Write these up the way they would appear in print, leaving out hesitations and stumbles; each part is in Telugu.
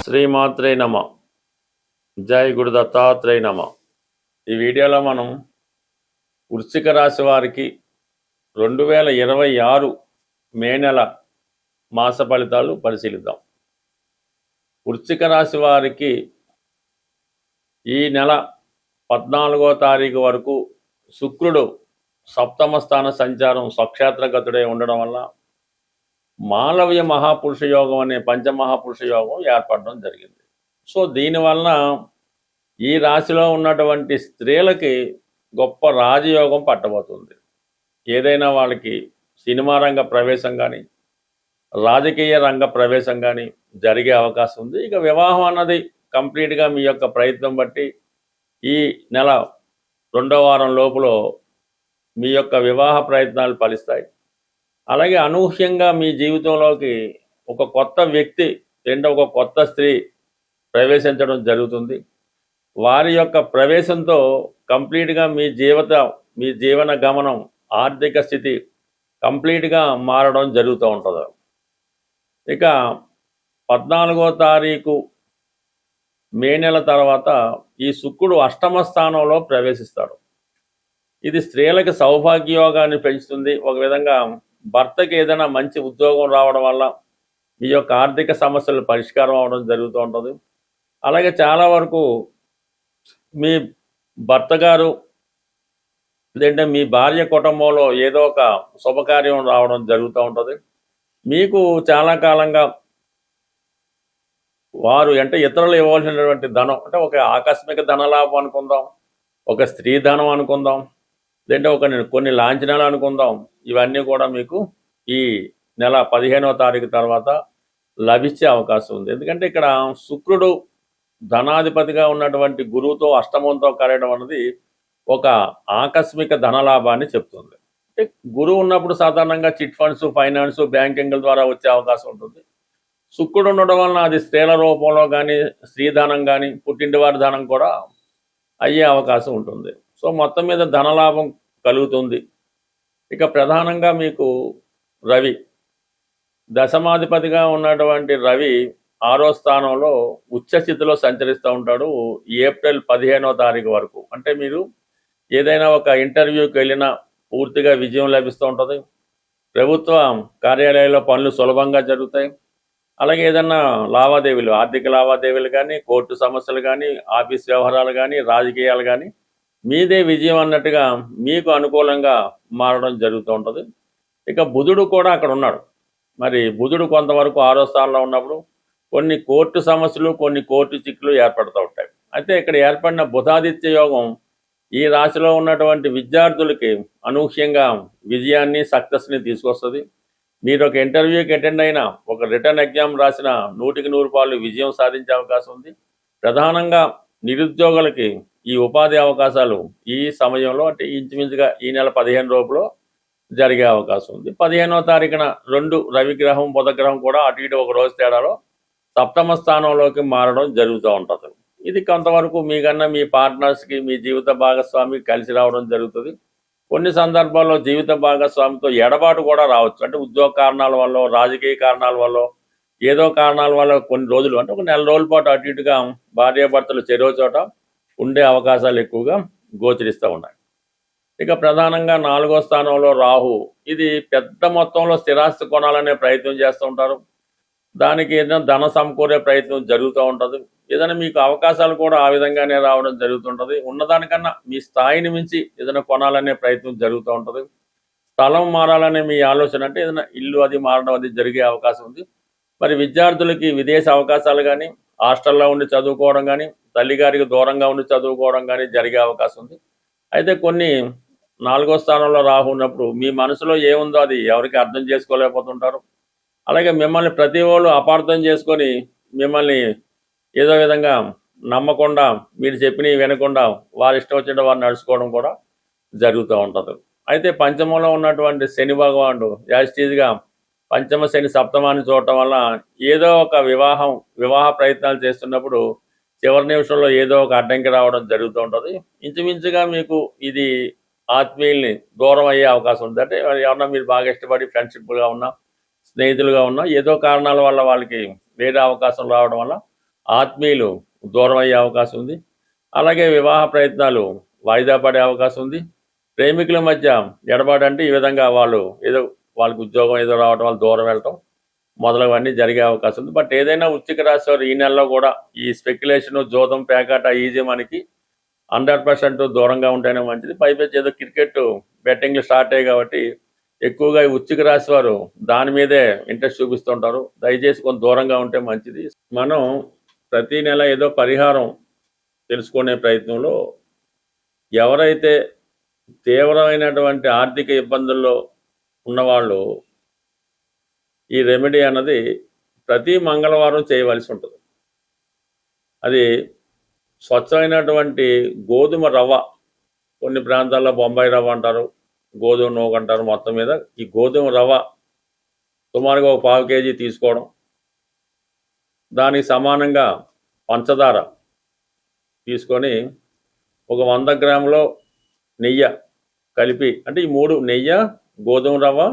శ్రీమాత్రే నమ. జై గురు దత్తాత్రేయ నమ. ఈ వీడియోలో మనం వృశ్చిక రాశి వారికి 2026 మే నెల మాస ఫలితాలు పరిశీలిద్దాం. వృశ్చిక రాశి వారికి ఈ నెల 14వ తారీఖు వరకు శుక్రుడు సప్తమ స్థాన సంచారం స్వక్షేత్రగతుడై ఉండడం వల్ల మాలవ్య మహాపురుష యోగం అనే పంచమహాపురుష యోగం ఏర్పడడం జరిగింది. సో దీనివలన ఈ రాశిలో ఉన్నటువంటి స్త్రీలకి గొప్ప రాజయోగం పట్టబోతుంది. ఏదైనా వాళ్ళకి సినిమా రంగ ప్రవేశం కానీ రాజకీయ రంగ ప్రవేశం కానీ జరిగే అవకాశం ఉంది. ఇక వివాహం అన్నది కంప్లీట్గా మీ యొక్క ప్రయత్నం బట్టి ఈ నెల 2వ వారం లోపల మీ యొక్క వివాహ ప్రయత్నాలు ఫలిస్తాయి. అలాగే అనూహ్యంగా మీ జీవితంలోకి ఒక కొత్త వ్యక్తి ఒక కొత్త స్త్రీ ప్రవేశించడం జరుగుతుంది. వారి యొక్క ప్రవేశంతో కంప్లీట్గా మీ జీవన గమనం ఆర్థిక స్థితి కంప్లీట్గా మారడం జరుగుతూ ఉంటుంది. ఇక 14వ తారీఖు మే నెల తర్వాత ఈ శుక్రుడు అష్టమ స్థానంలో ప్రవేశిస్తాడు. ఇది స్త్రీలకు సౌభాగ్యయోగాన్ని పెంచుతుంది. ఒక విధంగా భర్తకి ఏదైనా మంచి ఉద్యోగం రావడం వల్ల మీ యొక్క ఆర్థిక సమస్యలు పరిష్కారం అవడం జరుగుతూ ఉంటుంది. అలాగే చాలా వరకు మీ భర్త గారు లేదంటే మీ భార్య కుటుంబంలో ఏదో ఒక శుభకార్యం రావడం జరుగుతూ ఉంటుంది. మీకు చాలా కాలంగా వారు ఇతరులు ఇవ్వాల్సినటువంటి ధనం ఒక ఆకస్మిక ధనలాభం అనుకుందాం, ఒక స్త్రీ ధనం అనుకుందాం, లేదంటే కొన్ని లాంఛనాలు అనుకుందాం, ఇవన్నీ కూడా మీకు ఈ నెల 15వ తారీఖు తర్వాత లభించే అవకాశం ఉంది. ఎందుకంటే ఇక్కడ శుక్రుడు ధనాధిపతిగా ఉన్నటువంటి గురువుతో అష్టమంతో కలయడం అన్నది ఒక ఆకస్మిక ధనలాభాన్ని చెప్తుంది. అంటే గురువు ఉన్నప్పుడు సాధారణంగా చిట్ ఫండ్స్, ఫైనాన్స్, బ్యాంకింగ్ల ద్వారా వచ్చే అవకాశం ఉంటుంది. శుక్రుడు ఉండడం వలన అది స్త్రీల రూపంలో కానీ స్త్రీధనం కానీ పుట్టింటి వారి ధనం కూడా అయ్యే అవకాశం ఉంటుంది. సో మొత్తం మీద ధనలాభం కలుగుతుంది. ఇక ప్రధానంగా మీకు రవి దశమాధిపతిగా ఉన్నటువంటి రవి 6వ స్థానంలో ఉచ్చస్థితిలో సంచరిస్తూ ఉంటాడు ఏప్రిల్ 15వ తారీఖు వరకు. అంటే మీరు ఏదైనా ఒక ఇంటర్వ్యూకి వెళ్ళినా పూర్తిగా విజయం లభిస్తూ ఉంటుంది. ప్రభుత్వ కార్యాలయాల్లో పనులు సులభంగా జరుగుతాయి. అలాగే ఏదన్నా లావాదేవీలు, ఆర్థిక లావాదేవీలు కానీ, కోర్టు సమస్యలు కానీ, ఆఫీస్ వ్యవహారాలు కానీ, రాజకీయాలు కానీ మీదే విజయం అన్నట్టుగా మీకు అనుకూలంగా మారడం జరుగుతూ ఉంటుంది. ఇక బుధుడు కూడా అక్కడ ఉన్నాడు. మరి బుధుడు కొంతవరకు 6వ స్థానంలో ఉన్నప్పుడు కొన్ని కోర్టు సమస్యలు, కొన్ని కోర్టు చిక్కులు ఏర్పడుతూ ఉంటాయి. అయితే ఇక్కడ ఏర్పడిన బుధాదిత్య యోగం ఈ రాశిలో ఉన్నటువంటి విద్యార్థులకి అనూహ్యంగా విజయాన్ని, సక్సెస్ని తీసుకొస్తుంది. మీరు ఒక ఇంటర్వ్యూకి అటెండ్ అయినా, ఒక రిటర్న్ ఎగ్జామ్ రాసిన 100కి 100 విజయం సాధించే అవకాశం ఉంది. ప్రధానంగా నిరుద్యోగులకి ఈ ఉపాధి అవకాశాలు ఈ సమయంలో ఇంచుమించుగా ఈ నెల 15 లోపల జరిగే అవకాశం ఉంది. 15వ తారీఖున 2 రవిగ్రహం, బుధగ్రహం కూడా అటు ఇటు ఒక రోజు తేడాలో సప్తమ స్థానంలోకి మారడం జరుగుతూ ఉంటుంది. ఇది కొంతవరకు మీకన్నా మీ పార్ట్నర్స్కి, మీ జీవిత భాగస్వామికి కలిసి రావడం జరుగుతుంది. కొన్ని సందర్భాల్లో జీవిత భాగస్వామితో ఎడబాటు కూడా రావచ్చు. ఉద్యోగ కారణాల వల్ల, రాజకీయ కారణాల వల్ల, ఏదో కారణాల వల్ల కొన్ని రోజులు ఒక నెల రోజుల పాటు అటు ఇటుగా భార్యాభర్తలు చెరో చోట ఉండే అవకాశాలు ఎక్కువగా గోచరిస్తూ ఉన్నాయి. ఇక ప్రధానంగా 4వ స్థానంలో రాహు, ఇది పెద్ద మొత్తంలో స్థిరాస్తి కొనాలనే ప్రయత్నం చేస్తూ ఉంటారు. దానికి ఏదైనా ధన సమకూరే ప్రయత్నం జరుగుతూ ఉంటుంది. ఏదైనా మీకు అవకాశాలు కూడా ఆ విధంగానే రావడం జరుగుతుంటుంది. ఉన్నదానికన్నా మీ స్థాయిని మించి ఏదైనా కొనాలనే ప్రయత్నం జరుగుతూ ఉంటుంది. స్థలం మారాలనే మీ ఆలోచన ఏదైనా ఇల్లు అది మారడం అది జరిగే అవకాశం ఉంది. మరి విద్యార్థులకి విదేశ అవకాశాలు కానీ, హాస్టల్లో ఉండి చదువుకోవడం కానీ, తల్లిగారికి దూరంగా ఉండి చదువుకోవడం కానీ జరిగే అవకాశం ఉంది. అయితే కొన్ని 4వ స్థానంలో రాహు ఉన్నప్పుడు మీ మనసులో ఏముందో అది ఎవరికి అర్థం చేసుకోలేకపోతుంటారు. అలాగే మిమ్మల్ని ప్రతి వాళ్ళు అపార్థం చేసుకొని మిమ్మల్ని ఏదో విధంగా నమ్మకుండా, మీరు చెప్పినవి వినకుండా వారి ఇష్టం వచ్చిన వారు నడుచుకోవడం కూడా జరుగుతూ ఉంటుంది. అయితే పంచమంలో ఉన్నటువంటి శని భగవానుడు యాజిటీజ్గా పంచమ శని సప్తమాన్ని చూడటం వల్ల ఏదో ఒక వివాహ ప్రయత్నాలు చేస్తున్నప్పుడు చివరి నిమిషంలో ఏదో ఒక అడ్డంకి రావడం జరుగుతూ ఉంటుంది. ఇంచుమించుగా మీకు ఇది ఆత్మీయుల్ని దూరం అయ్యే అవకాశం ఉంది. ఎవరన్నా మీరు బాగా ఇష్టపడి ఫ్రెండ్షిప్గా ఉన్నా, స్నేహితులుగా ఉన్నా, ఏదో కారణాల వల్ల వాళ్ళకి వేరే అవకాశం రావడం వల్ల ఆత్మీయులు దూరం అయ్యే అవకాశం ఉంది. అలాగే వివాహ ప్రయత్నాలు వాయిదా పడే అవకాశం ఉంది. ప్రేమికుల మధ్య ఎడబాటు అంటే ఈ విధంగా వాళ్ళు ఏదో వాళ్ళకి ఉద్యోగం ఏదో రావడం, వాళ్ళు దూరం వెళ్ళటం మొదలవన్నీ జరిగే అవకాశం ఉంది. బట్ ఏదైనా వృశ్చిక రాశి వారు ఈ నెలలో కూడా ఈ స్పెక్యులేషన్, జోదం, పేకాట ఈజీ మనకి 100% దూరంగా ఉంటేనే మంచిది. పైపెచ్చి ఏదో క్రికెట్ బెట్టింగ్లు స్టార్ట్ అయ్యాయి కాబట్టి ఎక్కువగా ఈ వృశ్చిక రాశి వారు దాని మీదే ఇంట్రెస్ట్ చూపిస్తుంటారు. దయచేసి కొంత దూరంగా ఉంటే మంచిది. మనం ప్రతి నెల ఏదో పరిహారం తెలుసుకునే ప్రయత్నంలో ఎవరైతే తీవ్రమైనటువంటి ఆర్థిక ఇబ్బందుల్లో ఉన్నవాళ్ళు ఈ రెమెడీ అన్నది ప్రతి మంగళవారం చేయవలసి ఉంటుంది. అది స్వచ్ఛమైనటువంటి గోధుమ రవ్వ, కొన్ని ప్రాంతాల్లో బొంబాయి రవ్వ అంటారు, గోధుమ నూక అంటారు. మొత్తం మీద ఈ గోధుమ రవ్వ సుమారుగా ఒక 1/4 కేజీ తీసుకోవడం, దానికి సమానంగా పంచదార తీసుకొని ఒక 100 గ్రాములో నెయ్యి కలిపి, అంటే ఈ 3 నెయ్యి, గోధుమ రవ్వ,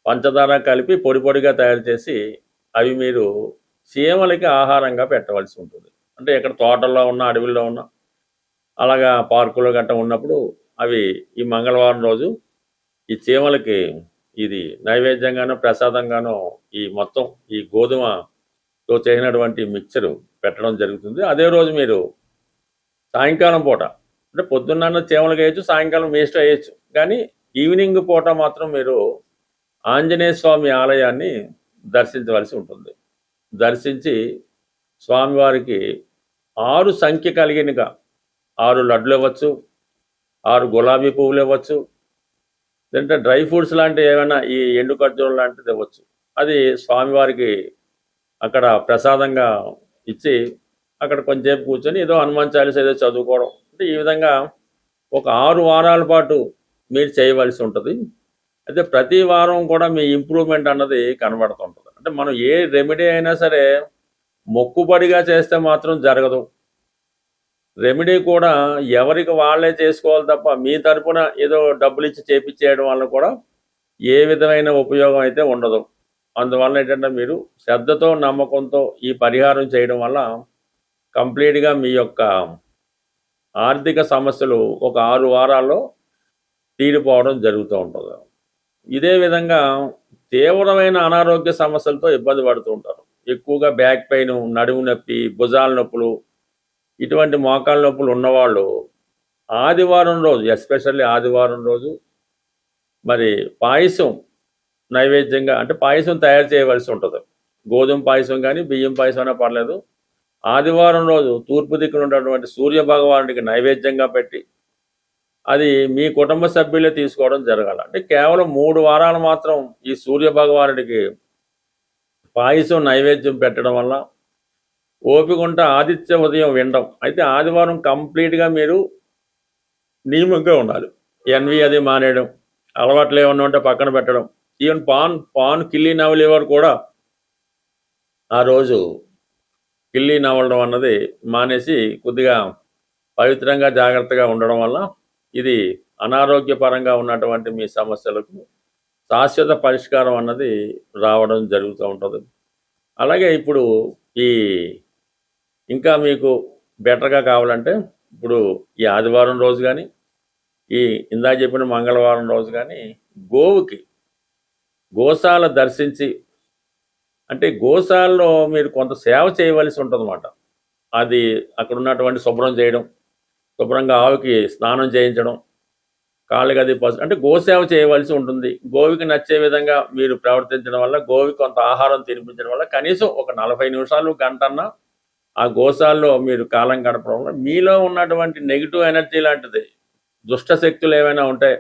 పంచదార కలిపి పొడి పొడిగా తయారు చేసి అవి మీరు చీమలకి ఆహారంగా పెట్టవలసి ఉంటుంది. అంటే ఎక్కడ తోటల్లో ఉన్న, అడవిలో ఉన్న, అలాగా పార్కులో గట్ట ఉన్నప్పుడు అవి ఈ మంగళవారం రోజు ఈ చీమలకి ఇది నైవేద్యంగానో ప్రసాదంగానో ఈ మొత్తం ఈ గోధుమతో చేసినటువంటి మిక్చరు పెట్టడం జరుగుతుంది. అదే రోజు మీరు సాయంకాలం పూట, అంటే పొద్దున్న చీమలకి వేయచ్చు, సాయంకాలం వేస్ట్ వేయచ్చు, కానీ ఈవినింగ్ పూట మాత్రం మీరు ఆంజనేయ స్వామి ఆలయాన్ని దర్శించవలసి ఉంటుంది. దర్శించి స్వామివారికి 6 సంఖ్య కలిగినగా 6 లడ్లు ఇవ్వచ్చు, 6 గులాబీ పువ్వులు ఇవ్వచ్చు, లేదంటే డ్రై ఫ్రూట్స్ లాంటివి ఏమైనా ఈ ఎండు ఖర్జూరం లాంటిది ఇవ్వచ్చు. అది స్వామివారికి అక్కడ ప్రసాదంగా ఇచ్చి అక్కడ కొంచెంసేపు కూర్చొని ఏదో హనుమాన్ చాలీసా ఏదో చదువుకోవడం. అంటే ఈ విధంగా ఒక 6 వారాల పాటు మీరు చేయవలసి ఉంటుంది. అయితే ప్రతి వారం కూడా మీ ఇంప్రూవ్మెంట్ అన్నది కనబడుతుంటుంది. అంటే మనం ఏ రెమెడీ అయినా సరే మొక్కుబడిగా చేస్తే మాత్రం జరగదు. రెమెడీ కూడా ఎవరికి వాళ్ళే చేసుకోవాలి తప్ప మీ తరపున ఏదో డబ్బులు ఇచ్చి చేపించేయడం వల్ల కూడా ఏ విధమైన ఉపయోగం అయితే ఉండదు. అందువల్ల ఏంటంటే మీరు శ్రద్ధతో, నమ్మకంతో ఈ పరిహారం చేయడం వల్ల కంప్లీట్గా మీ యొక్క ఆర్థిక సమస్యలు ఒక 6 వారాల్లో తీరిపోవడం జరుగుతూ ఉంటుంది. ఇదే విధంగా తీవ్రమైన అనారోగ్య సమస్యలతో ఇబ్బంది పడుతూ ఉంటారు. ఎక్కువగా బ్యాక్ పెయిన్, నడుము నొప్పి, భుజాల నొప్పులు, ఇటువంటి మోకాళ్ళ నొప్పులు ఉన్నవాళ్ళు ఆదివారం రోజు, ఎస్పెషల్లీ ఆదివారం రోజు మరి పాయసం నైవేద్యంగా, అంటే పాయసం తయారు చేయవలసి ఉంటుంది. గోధుమ పాయసం కానీ బియ్యం పాయసం అయినా పర్లేదు. ఆదివారం రోజు తూర్పు దిక్కున ఉన్నటువంటి సూర్య భగవానుడికి నైవేద్యంగా పెట్టి అది మీ కుటుంబ సభ్యులే తీసుకోవడం జరగాలి. అంటే కేవలం 3 వారాలు మాత్రం ఈ సూర్య భగవానుడికి పాయసం నైవేద్యం పెట్టడం వల్ల ఓపిక ఉంటే ఆదిత్య ఉదయం వినడం. అయితే ఆదివారం కంప్లీట్గా మీరు నియమంగా ఉండాలి. ఎన్వి అది మానేయడం, అలవాట్లు ఏమన్నా ఉంటే పక్కన పెట్టడం. ఈవెన్ పాన్ కిల్లి నవలేవారు కూడా ఆ రోజు కిల్లి నవలడం అన్నది మానేసి కొద్దిగా పవిత్రంగా జాగ్రత్తగా ఉండడం వల్ల ఇది అనారోగ్యపరంగా ఉన్నటువంటి మీ సమస్యలకు శాశ్వత పరిష్కారం అన్నది రావడం జరుగుతూ ఉంటుంది. అలాగే ఇప్పుడు ఈ ఇంకా మీకు బెటర్గా కావాలంటే ఇప్పుడు ఈ ఆదివారం రోజు కానీ, ఈ ఇందాక చెప్పిన మంగళవారం రోజు కానీ గోవుకి గోశాల దర్శించి, అంటే గోశాలలో మీరు కొంత సేవ చేయవలసి ఉంటుందన్నమాట. అది అక్కడ ఉన్నటువంటి శుభ్రం చేయడం, శుభ్రంగా ఆవుకి స్నానం చేయించడం, కాళ్ళకి అది అంటే గోసేవ చేయవలసి ఉంటుంది. గోవికి నచ్చే విధంగా మీరు ప్రవర్తించడం వల్ల, గోవికి కొంత ఆహారం తినిపించడం వల్ల కనీసం ఒక 40 నిమిషాలు, గంటన్నా ఆ గోశాలలో మీరు కాలం గడపడం వల్ల మీలో ఉన్నటువంటి నెగిటివ్ ఎనర్జీ లాంటిది, దుష్ట శక్తులు ఏమైనా ఉంటే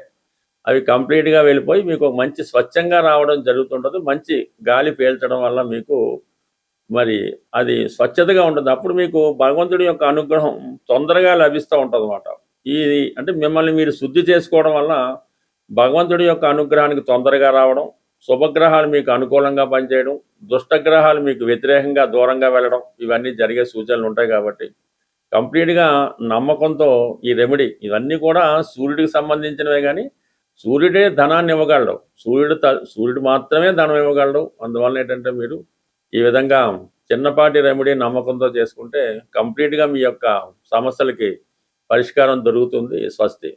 అవి కంప్లీట్గా వెళ్ళిపోయి మీకు ఒక మంచి స్వచ్ఛంగా రావడం జరుగుతుంటుంది. మంచి గాలి పీల్చడం వల్ల మీకు మరి అది స్వచ్ఛతగా ఉంటుంది. అప్పుడు మీకు భగవంతుడి యొక్క అనుగ్రహం తొందరగా లభిస్తూ ఉంటుంది అన్నమాట. ఇది అంటే మిమ్మల్ని మీరు శుద్ధి చేసుకోవడం వల్ల భగవంతుడి యొక్క అనుగ్రహానికి తొందరగా రావడం, శుభగ్రహాలు మీకు అనుకూలంగా పనిచేయడం, దుష్టగ్రహాలు మీకు వ్యతిరేకంగా దూరంగా వెళ్ళడం, ఇవన్నీ జరిగే సూచనలు ఉంటాయి. కాబట్టి కంప్లీట్గా నమ్మకంతో ఈ రెమెడీ, ఇవన్నీ కూడా సూర్యుడికి సంబంధించినవే, కానీ సూర్యుడే ధనాన్ని ఇవ్వగలడు, సూర్యుడు మాత్రమే ధనం ఇవ్వగలడు. అందువల్ల ఏంటంటే మీరు ఈ విధంగా చిన్నపాటి రెమెడీ నమ్మకంతో చేసుకుంటే కంప్లీట్గా మీ యొక్క సమస్యలకి పరిష్కారం దొరుకుతుంది. స్వస్తి.